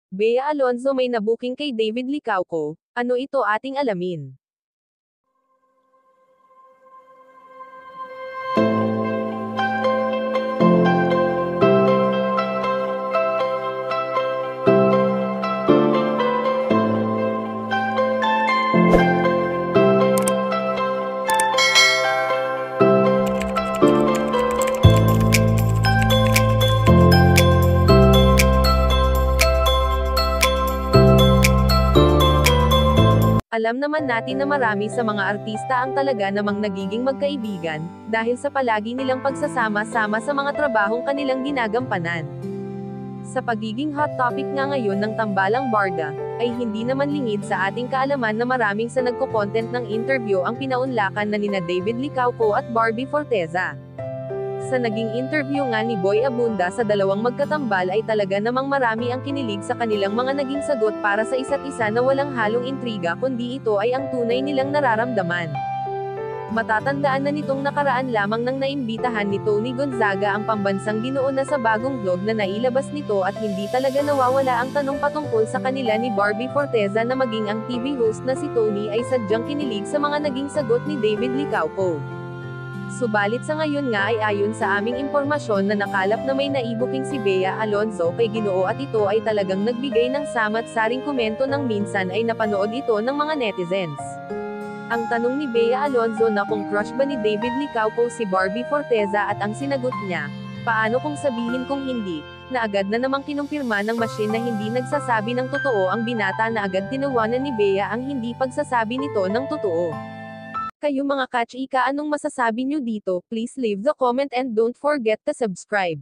Bea Alonzo may nabuking kay David Licauco, ano ito ating alamin. Alam naman natin na marami sa mga artista ang talaga namang nagiging magkaibigan, dahil sa palagi nilang pagsasama-sama sa mga trabahong kanilang ginagampanan. Sa pagiging hot topic nga ngayon ng Tambalang Barda, ay hindi naman lingid sa ating kaalaman na maraming sa nagko-content ng interview ang pinaunlakan na nina David Licauco at Barbie Forteza. Sa naging interview nga ni Boy Abunda sa dalawang magkatambal ay talaga namang marami ang kinilig sa kanilang mga naging sagot para sa isa't isa na walang halong intriga kundi ito ay ang tunay nilang nararamdaman. Matatandaan na nitong nakaraan lamang nang naimbitahan ni Tony Gonzaga ang pambansang ginoo na sa bagong vlog na nailabas nito at hindi talaga nawawala ang tanong patungkol sa kanila ni Barbie Forteza na maging ang TV host na si Tony ay sadyang kinilig sa mga naging sagot ni David Licauco. Subalit sa ngayon nga ay ayon sa aming impormasyon na nakalap na may naibuking si Bea Alonzo kay Ginoo at ito ay talagang nagbigay ng samat-saring komento nang minsan ay napanood ito ng mga netizens. Ang tanong ni Bea Alonzo na kung crush ba ni David Licauco si Barbie Forteza at ang sinagot niya, paano kung sabihin kung hindi, na agad na namang kinumpirma ng machine na hindi nagsasabi ng totoo ang binata na agad tinawanan ni Bea ang hindi pagsasabi nito ng totoo. Kayo mga ka-chika anong masasabi nyo dito? Please leave the comment and don't forget to subscribe.